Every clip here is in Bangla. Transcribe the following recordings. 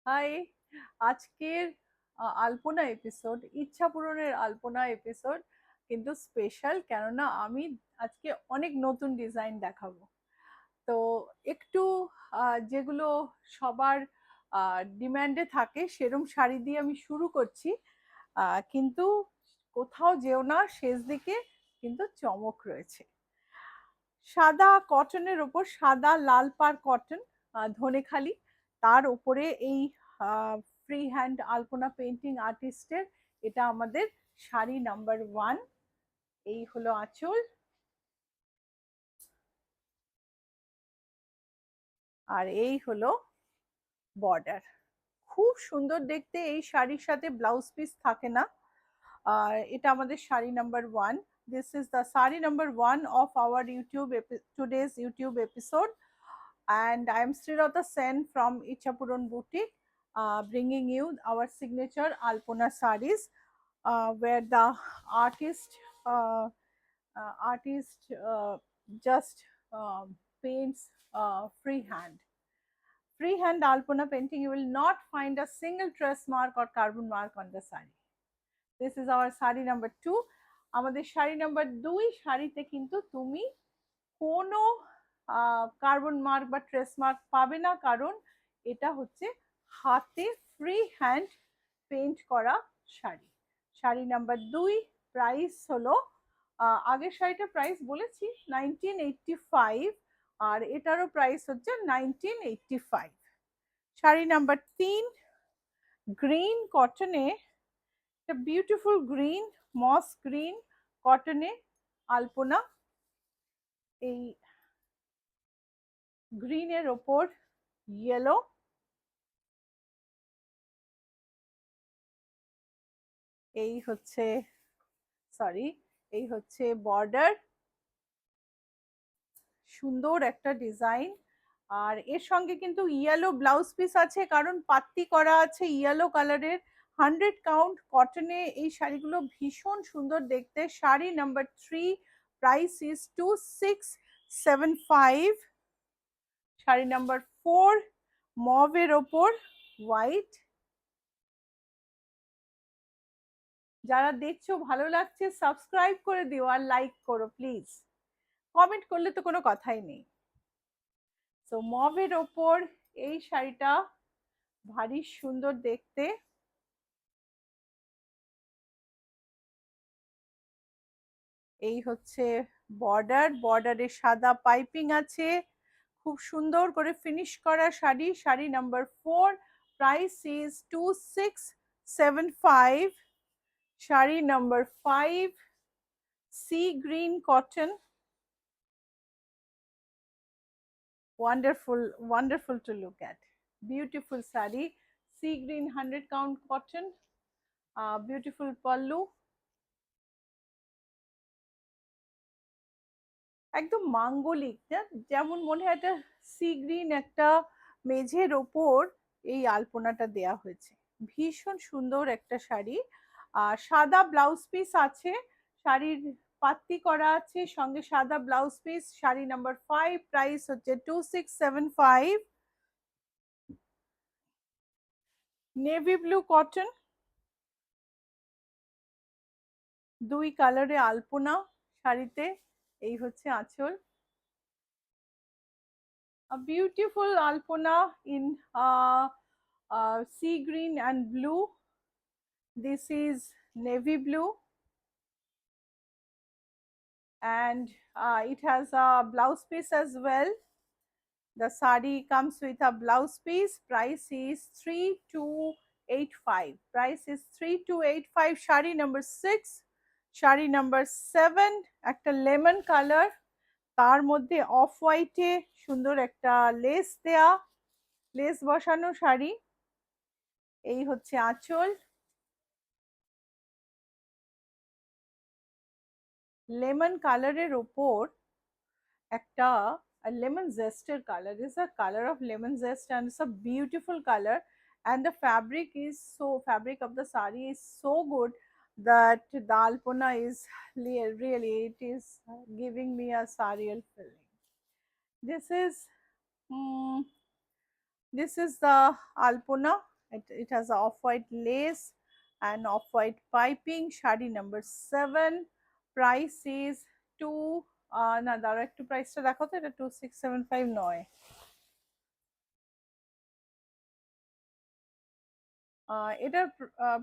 হাই। আজকের আলপনা এপিসোড, ইচ্ছা পূরণের আলপনা এপিসোড কিন্তু স্পেশাল, কেননা আমি আজকে অনেক নতুন ডিজাইন দেখাবো। তো একটু যেগুলো সবার ডিম্যান্ডে থাকে সেরম শাড়ি দিয়ে আমি শুরু করছি, কিন্তু কোথাও যেও না, শেষ দিকে কিন্তু চমক রয়েছে। সাদা কটনের ওপর সাদা লাল পার কটন, ধনেখালি, তার উপরে এই ফ্রি হ্যান্ড আলপনা পেন্টিং আর্টিস্টের, এটা আমাদের শাড়ি নাম্বার 1। এই হলো আঁচল, আর এই হলো বর্ডার। খুব সুন্দর দেখতে। এই শাড়ির সাথে ব্লাউজ পিস থাকে না। আর এটা আমাদের sari number 1। This is the sari number 1 of our today's YouTube episode. And I am Srilata Sen from Ichapuran Boutique, bringing you our signature Alpona sarees, where the artist uh, artist just paints freehand. Freehand Alpona painting, you will not find a single trace mark or carbon mark on the saree. This is our sari number 2। আমাদের শাড়ি নাম্বার 2 শাড়িতে কিন্তু তুমি কোনো কার্বন মার্ক বা ট্রেস মার্ক পাবে না, কারণ এটা হচ্ছে হাতে ফ্রি হ্যান্ড পেইন্ট করা শাড়ি। শাড়ি নাম্বার 2, প্রাইস হলো, আগের শাড়িটার প্রাইস বলেছি 1985, আর এটারও প্রাইস হচ্ছে 1985। শাড়ি নাম্বার 3, গ্রিন কটনে, একটা বিউটিফুল গ্রিন, মস গ্রিন কটনে আলপনা। এই গ্রিনের ওপর ইয়েলো, এই হচ্ছে সরি এই হচ্ছে বর্ডার, সুন্দর একটা ডিজাইন। আর এর সঙ্গে কিন্তু ইয়েলো ব্লাউজ পিস আছে, কারণ পাত্তি করা আছে ইয়েলো কালারের। 100 কাউন্ট কটনে এই শাড়িগুলো ভীষণ সুন্দর দেখতে। Sari number 3, price is 2675। Sari number 4, মভের ওপর হোয়াইট। যারা দেখছো ভালো লাগছে সাবস্ক্রাইব করে দিও আর লাইক করো প্লিজ, কমেন্ট করলে তো কোনো কথাই নেই। তো মভের ওপর এই শাড়িটা ভারী সুন্দর দেখতে। এই হচ্ছে বর্ডার, বর্ডারে সাদা পাইপিং আছে, খুব সুন্দর করে ফিনিশ করা sari. Sari number 4, price is 2675। Sari number 5, sea green cotton, wonderful to look at, beautiful sari, sea green 100 count cotton, beautiful pallu, একদম মাঙ্গলিক, যেমন মনে হয় একটা সি গ্রিন একটা মেঝের ওপর এই আলপনাটা দেয়া হয়েছে। ভীষণ সুন্দর একটা শাড়ি। সাদা ব্লাউজ পিস আছে, শাড়ির পাত্তি করা আছে, সঙ্গে সাদা blouse piece. Sari number 5, price হচ্ছে 2675। নেভি ব্লু কটন, 2 কালারে আলপনা শাড়িতে। এই হচ্ছে আঁচল, a beautiful alpona in sea green and blue. This is navy blue, and it has a blouse piece as well. The sari comes with a blouse piece. Price is 3285. Price is 3285. Shari number 6. Shari number 7, একটা লেমন কালার, তার মধ্যে অফ হোয়াইটে সুন্দর একটা লেস দেয়া, লেস বসানো শাড়ি। এই হচ্ছে আঁচল, লেমন কালারের ওপর একটা lemon zester color. This is a color of lemon zest and it's a beautiful color, and the fabric of the sari is so good that the alpona is really, it is giving me a sarial feeling. This is this is the alpona. it has a off-white lace and off-white piping. Sari number 7, price is 2 না দাঁড়া একটু প্রাইসটা দেখো তো, এটা 2675 নয়, এটার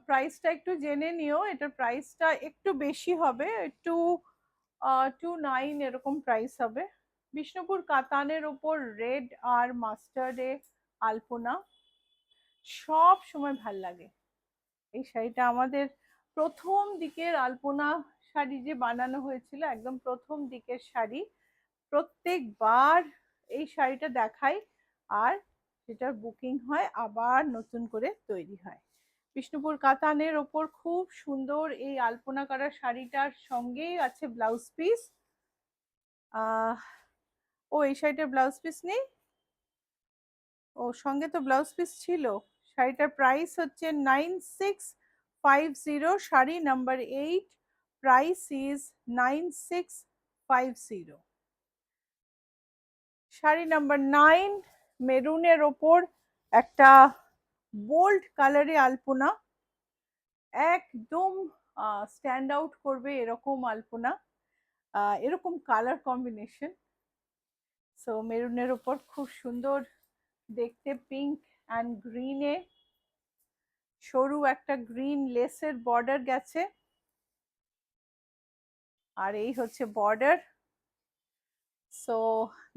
প্রাইসটা একটু জেনে নিও, এটার প্রাইসটা একটু বেশি হবে, একটু 29 এরকম প্রাইস হবে। বিষ্ণুপুর কাতানের উপর রেড আর মাস্টার্ডে আলপনা সব সময় ভাল লাগে। এই শাড়িটা আমাদের প্রথম দিকের আলপনা শাড়ি যে বানানো হয়েছিল, একদম প্রথম দিকের শাড়ি, প্রত্যেকবার এই শাড়িটা দেখাই আর সেটার বুকিং হয়, আবার নতুন করে তৈরি হয়। বিষ্ণুপুর কাতানের ওপর খুব সুন্দর এই আলপনা করা শাড়িটার সঙ্গেই আছে ব্লাউজ পিস। ও এই শাড়িটার ব্লাউজ পিস নেই, ও সঙ্গে তো ব্লাউজ পিস ছিল। শাড়িটার প্রাইস হচ্ছে 9650, sari number 8, price is 9650। Sari number 9, মেরুনের ওপর একটা বোল্ড কালারে আলপনা, একদম স্ট্যান্ড আউট করবে এরকম আলপনা, এরকম কালার কম্বিনেশন। সো মেরুনের ওপর খুব সুন্দর দেখতে, পিঙ্ক অ্যান্ড গ্রিনে সরু একটা গ্রিন লেসের বর্ডার গেছে, আর এই হচ্ছে border. So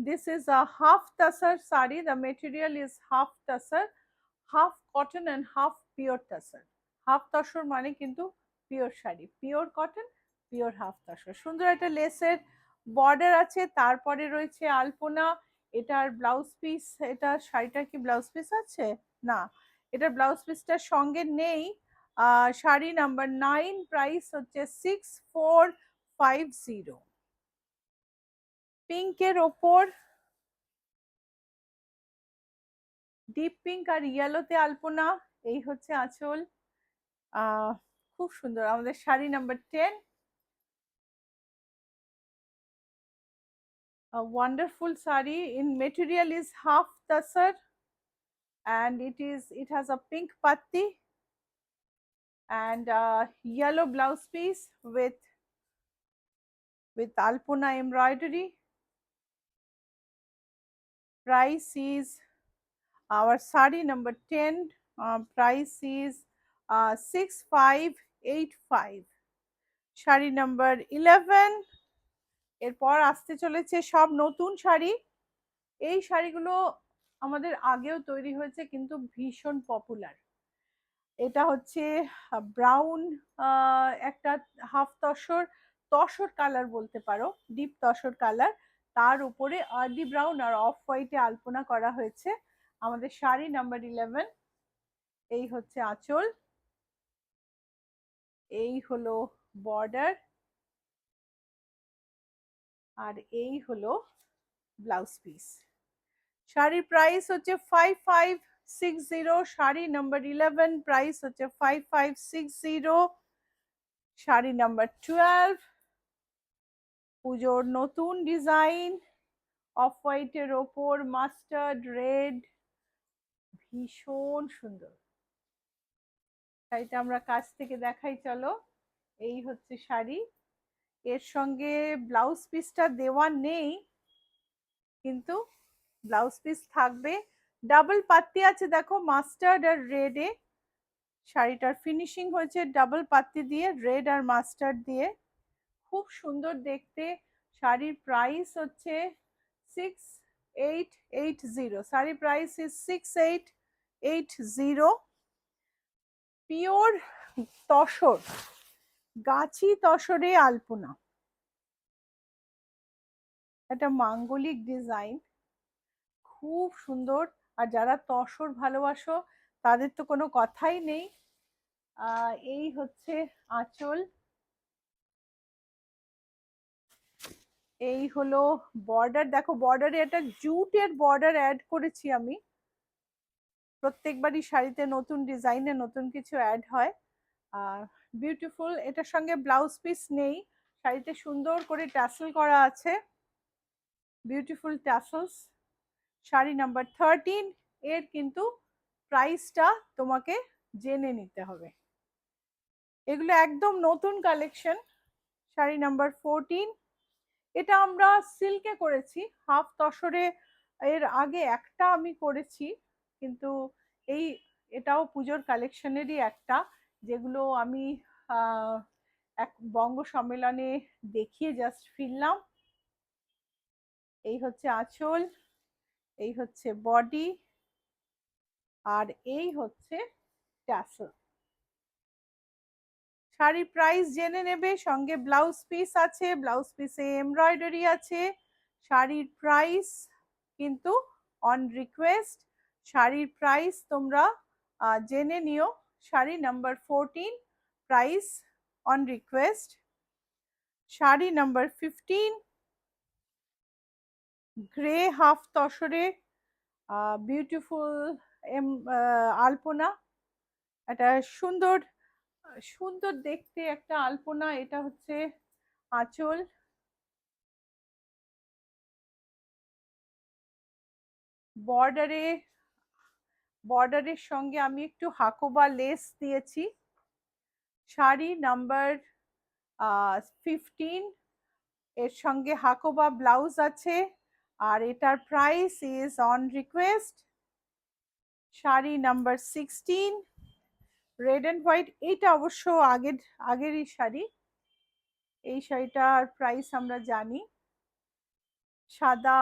this is a half tussar sari. The material is half tussar, half cotton and half pure tussar. Half tussar মানে কিন্তু pure sari, pure cotton, pure half tussar। সুন্দর একটা লেসের বর্ডার আছে, তারপরে রয়েছে আলপনা। এটার ব্লাউজ পিস, এটা শাড়িটার কি ব্লাউজ পিস আছে? না, এটার ব্লাউজ পিসটার সঙ্গে নেই। শাড়ি নাম্বার 9, প্রাইস হচ্ছে 6450। পিঙ্কের ওপর ডিপ পিঙ্ক আর ইয়েলোতে আলপনা, এই হচ্ছে আঁচল, খুব সুন্দর। আমাদের sari number 10, a wonderful sari in material is half tussar and it has a pink patti and yellow blouse piece with alpona embroidery. Price is our sari number 10, price is 6585। Sari number 11, এরপর আসতে চলেছে সব নতুন শাড়ি। এই শাড়িগুলো আমাদের আগেও তৈরি হয়েছে কিন্তু ভীষণ পপুলার। এটা হচ্ছে ব্রাউন, একটা হাফ তসর, তসর কালার বলতে পারো, ডিপ তসর কালার, তার উপরে আর্লি ব্রাউন আর অফ হোয়াইটে আলপনা করা হয়েছে। আমাদের শাড়ি নাম্বার 11। এই হচ্ছে আঁচল, এই হলো বর্ডার, আর এই হলো ব্লাউজ পিস। শাড়ির প্রাইস হচ্ছে 5560, শাড়ি নাম্বার 11, প্রাইস হচ্ছে 5560। শাড়ি নাম্বার 12, পুজোর নতুন ডিজাইন, অফ হোয়াইটের ওপর মাস্টার্ড রেড, ভীষণ সুন্দর। শাড়িটা আমরা কাছ থেকে দেখাই চলো। এই হচ্ছে শাড়ি, এর সঙ্গে ব্লাউজ পিসটা দেওয়া নেই কিন্তু ব্লাউজ পিস থাকবে। ডাবল পাত্তি আছে দেখো, মাস্টার্ড আর রেডে শাড়িটার ফিনিশিং হয়েছে ডাবল পাত্তি দিয়ে, রেড আর মাস্টার্ড দিয়ে, খুব সুন্দর দেখতে। শাড়ির প্রাইস হচ্ছে 6880, sari price is 6880। Pure tussar, গাছি তসরে আলপনা, একটা মাঙ্গলিক ডিজাইন, খুব সুন্দর। আর যারা তসর ভালোবাসো তাদের তো কোনো কথাই নেই। এই হচ্ছে আঁচল, এই হলো বর্ডার। দেখো বর্ডারে একটা জুটের বর্ডার অ্যাড করেছি আমি, প্রত্যেকবারই শাড়িতে নতুন ডিজাইনে নতুন কিছু অ্যাড হয়। বিউটিফুল। এটার সঙ্গে ব্লাউজ পিস নেই, শাড়িতে সুন্দর করে ট্যাসেল করা আছে, বিউটিফুল ট্যাসেলস। শাড়ি নাম্বার 13, এর কিন্তু প্রাইসটা তোমাকে জেনে নিতে হবে। এগুলো একদম নতুন কালেকশন। শাড়ি নাম্বার 14, এটা আমরা সিল্কে করেছি, হাফ তসরে। এর আগে একটা আমি করেছি, কিন্তু এই এটাও পুজোর কালেকশনেরই একটা, যেগুলো আমি এক বঙ্গ সম্মেলনে দেখিয়ে জাস্ট ফিরলাম। এই হচ্ছে আঁচল, এই হচ্ছে বডি, আর এই হচ্ছে ট্যাসেল। শাড়ির প্রাইস জেনে নেবে, সঙ্গে ব্লাউজ পিস আছে, ব্লাউজ পিসে এমব্রয়ডারি আছে। শাড়ির প্রাইস কিন্তু অন রিকোয়েস্ট, শাড়ির প্রাইস তোমরা জেনে নিও। Sari number 14, price on request. Sari number 15, grey half তসরে বিউটিফুল আলপনা, একটা সুন্দর সুন্দর দেখতে একটা আলপনা। এটা হচ্ছে আঁচল, বর্ডারের সঙ্গে আমি একটু হাকোবা লেস দিয়েছি। শাড়ি নাম্বার 15, এর সঙ্গে হাকোবা ব্লাউজ আছে, আর এটার price is on request. Sari number 16, red and white, এইটা অবশ্য আগেরই শাড়ি। এই শাড়িটার প্রাইস আমরা জানি। সাদা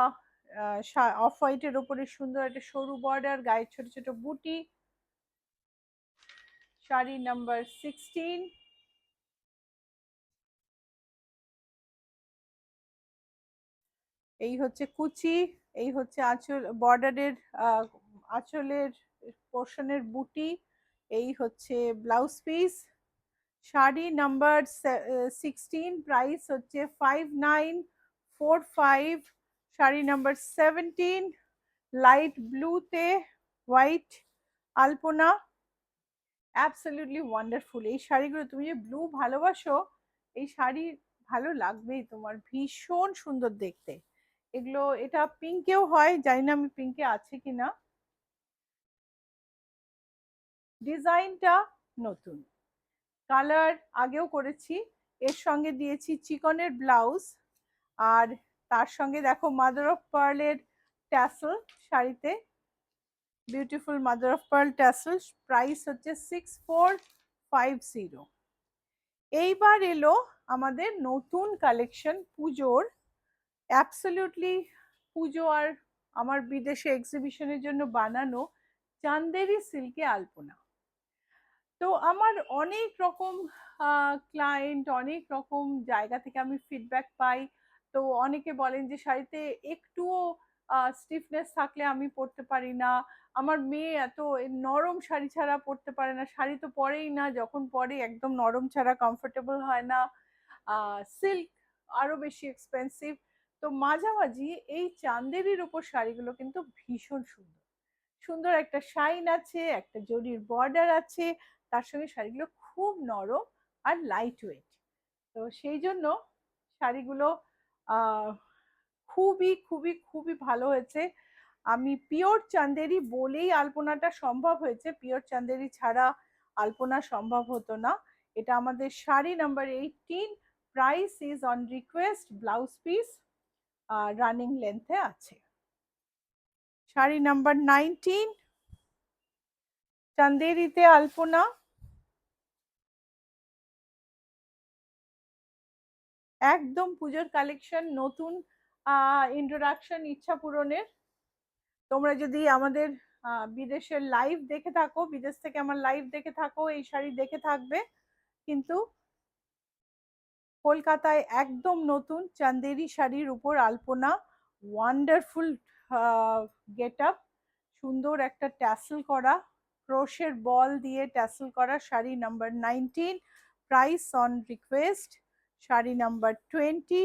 অফ হোয়াইটের ওপরে সুন্দর একটা সরু বর্ডার, গায়ে ছোট ছোট বুটি। শাড়ি নাম্বার 16, এই হচ্ছে কুচি, এই হচ্ছে আঁচল, বর্ডারের আঁচলের পোর্শনের বুটি, এই হচ্ছে blouse piece. Sari number 16, price হচ্ছে 5945। শাড়ি নাম্বার 17, লাইট ব্লুতে হোয়াইট আলপনা, অ্যাবসলিউটলি ওয়ান্ডারফুল। এই শাড়িগুলো তুমি যে ব্লু ভালোবাসো, এই শাড়ি ভালো লাগবেই তোমার, ভীষণ সুন্দর দেখতে এগুলো। এটা পিঙ্কেও হয়, জানি না আমি পিঙ্কে আছে কিনা। ডিজাইনটা নতুন, কালার আগেও করেছি। এর সঙ্গে দিয়েছি চিকনের ব্লাউজ, আর তার সঙ্গে দেখো মাদার অফ পার্লের ট্যাসেল শাড়িতে, beautiful mother of pearl tassel. Price হচ্ছে 6450। এইবার এলো আমাদের নতুন কালেকশন পুজোর, অ্যাবসলিউটলি পুজো আর আমার বিদেশে এক্সিবিশনের জন্য বানানো চান্দেরি সিল্কে আলপনা। তো আমার অনেক রকম ক্লায়েন্ট, অনেক রকম জায়গা থেকে আমি ফিডব্যাক পাই। তো অনেকে বলেন যে শাড়িতে একটুও স্টিফনেস থাকলে আমি পরতে পারি না, আমার মেয়ে এত নরম শাড়ি ছাড়া পরতে পারে না, শাড়ি তো পরেই না, যখন পরে একদম নরম ছাড়া কমফোর্টেবল হয় না, সিল্ক আরো বেশি এক্সপেন্সিভ। তো মাঝামাঝি এই চান্দেরির উপর শাড়িগুলো কিন্তু ভীষণ সুন্দর, সুন্দর একটা শাইন আছে, একটা জরির বর্ডার আছে, তার সঙ্গে শাড়িগুলো খুব নরম আর লাইট ওয়েট। তো সেই জন্য শাড়িগুলো খুবই খুবই খুবই ভালো হয়েছে। আমি পিওর চান্দেরি বলেই আলপনাটা সম্ভব হয়েছে, পিওর চান্দেরি ছাড়া আলপনা সম্ভব হতো না। এটা আমাদের sari number 18, price is on request, blouse piece running লেন্থে আছে। শাড়ি নাম্বার 19, চান্দেরিতে আলপনা, একদম পুজোর কালেকশন, নতুন ইন্ট্রোডাকশন ইচ্ছা পূরণের। তোমরা যদি আমাদের বিদেশের লাইভ দেখে থাকো, বিদেশ থেকে আমার লাইভ দেখে থাকো, এই শাড়ি দেখে থাকবে। কিন্তু কলকাতায় একদম নতুন চান্দেরি শাড়ির উপর আলপনা, ওয়ান্ডারফুল গেট আপ, সুন্দর একটা ট্যাসেল করা, ক্রোশের বল দিয়ে ট্যাসেল করা। Sari number 19, price on request. Sari number 20,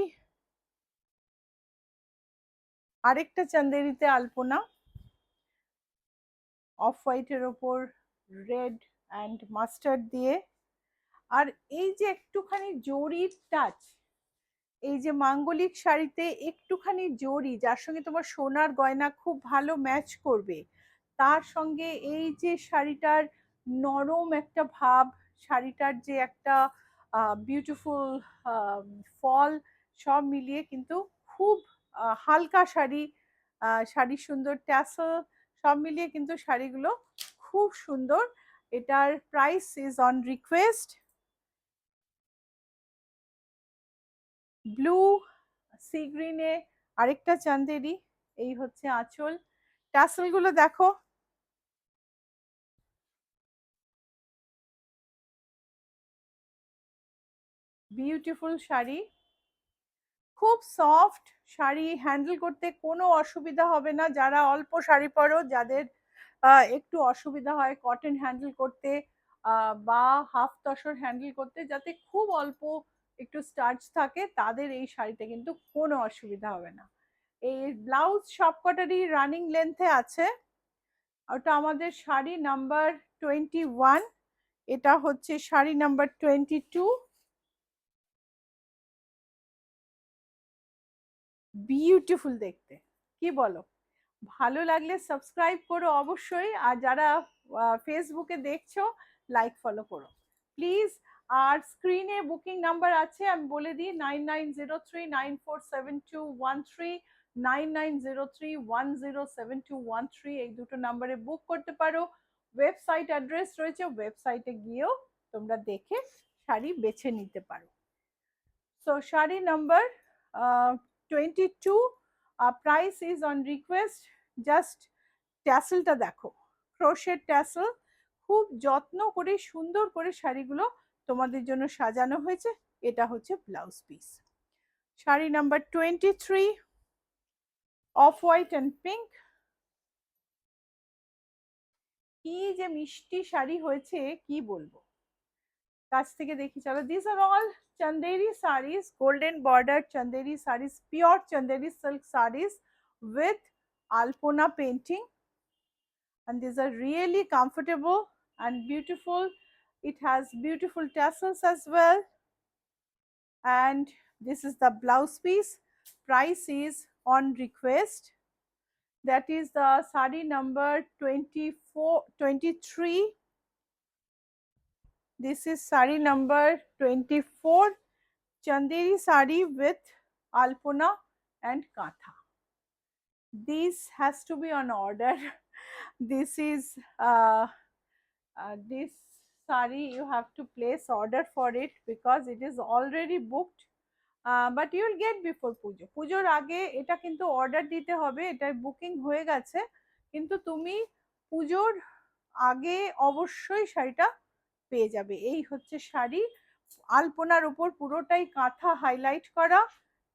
আরেকটা চান্দেরিতে আলপনা, অফ হোয়াইটের ওপর রেড অ্যান্ড মাস্টার্ড দিয়ে। আর এই যে একটুখানি জরির টাচ, এই যে মাঙ্গলিক শাড়িতে একটুখানি জরি, যার সঙ্গে তোমার সোনার গয়না খুব ভালো ম্যাচ করবে, তার সঙ্গে এই যে শাড়িটার নরম একটা ভাব, শাড়িটার যে একটা বিউটিফুল ফল, সব মিলিয়ে কিন্তু খুব হালকা শাড়ি, শাড়ির সুন্দর ট্যাসেল, সব মিলিয়ে কিন্তু শাড়িগুলো খুব সুন্দর। এটার price is on request. Blue sea গ্রিনে আরেকটা চান্দেরি, এই হচ্ছে আঁচল। ট্যাসেল গুলো দেখো, বিউটিফুল শাড়ি, খুব সফট শাড়ি, হ্যান্ডেল করতে কোনো অসুবিধা হবে না। যারা অল্প শাড়ি পরো, যাদের একটু অসুবিধা হয় কটন হ্যান্ডেল করতে বা হাফ তসর হ্যান্ডেল করতে, যাতে খুব অল্প একটু স্টার্চ থাকে, তাদের এই শাড়িটা কিন্তু কোনো অসুবিধা হবে না। এই ব্লাউজ সবকটারই রানিং লেন্থে আছে। ওটা আমাদের শাড়ি নাম্বার 21, এটা হচ্ছে শাড়ি নাম্বার 22। বিউটিফুল দেখতে, কি বলো? ভালো লাগলে সাবস্ক্রাইব করো অবশ্যই, আর যারা ফেসবুকে দেখছো লাইক ফলো করো প্লিজ। আর স্ক্রিনে বুকিং নাম্বার আছে, আমি বলে দিই 9903947213, 9903107213, এই দুটো নাম্বারে বুক করতে পারো। ওয়েবসাইট অ্যাড্রেস রয়েছে, ওয়েবসাইটে গিয়েও তোমরা দেখে শাড়ি বেছে নিতে পারো। So sari number 22, price is on request. Just ট্যাসেলটা দেখো, ক্রোশের ট্যাসেল, খুব যত্ন করে সুন্দর করে শাড়িগুলো তোমাদের জন্য সাজানো হয়েছে। এটা হচ্ছে blouse piece. Sari number 23, off white and pink. কি যে মিষ্টি শাড়ি হয়েছে, কি বলবো, কাছ থেকে দেখি চলো। This are all Chanderi sarees, golden bordered Chanderi sarees, pure Chanderi silk sarees with Alpona painting, and these are really comfortable and beautiful. It has beautiful tassels as well, and this is the blouse piece. Price is on request. That is the sari number 23. This is sari number 24, Chanderi sari with Alpona and Katha. This has to be on order. This is this sari you have to place order for it because it is already booked. But you will get before পুজো, পুজোর আগে এটা কিন্তু অর্ডার দিতে হবে। এটা বুকিং হয়ে গেছে, কিন্তু তুমি পুজোর আগে অবশ্যই শাড়িটা পেয়ে যাবে। এই হচ্ছে শাড়ি, আলপনার উপর পুরোটাই কাঁথা হাইলাইট করা।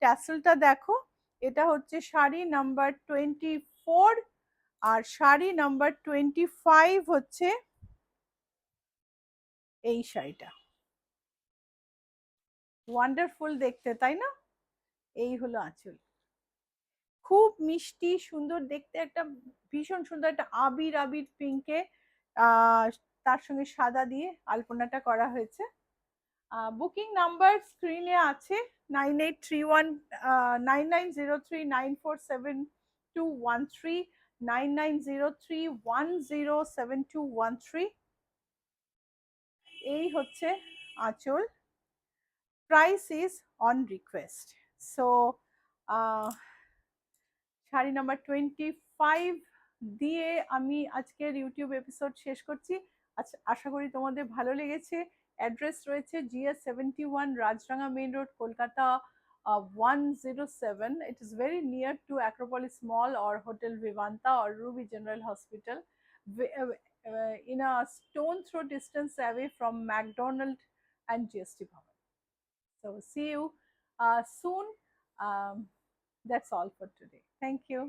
ট্যাসেলটা দেখো, এটা হচ্ছে শাড়ি নাম্বার 24, আর শাড়ি নাম্বার 25 হচ্ছে এই শাড়িটা। ওয়ান্ডারফুল দেখতে, তাই না? এই হলো আঁচল, খুব মিষ্টি সুন্দর দেখতে, একটা ভীষণ সুন্দর একটা আবির আবির পিঙ্কে তার সঙ্গে সাদা দিয়ে আলপনাটা করা হয়েছে। বুকিং নাম্বার স্ক্রিনে আছে 9831 9903947213, 9903107213। এই হচ্ছে আঁচল। Price is on request. So sari number 25 দিয়ে আমি আজকের ইউটিউব এপিসোড শেষ করছি। আশা করি তোমাদের ভালো লেগেছে। অ্যাড্রেস রয়েছে GS71, Rajranga main road, Kolkata 107. It is very near to Acropolis Mall or Hotel Vivanta or Ruby General Hospital, in a stone throw distance away from McDonald and GST Bhavan. So see you soon. That's all for today. Thank you.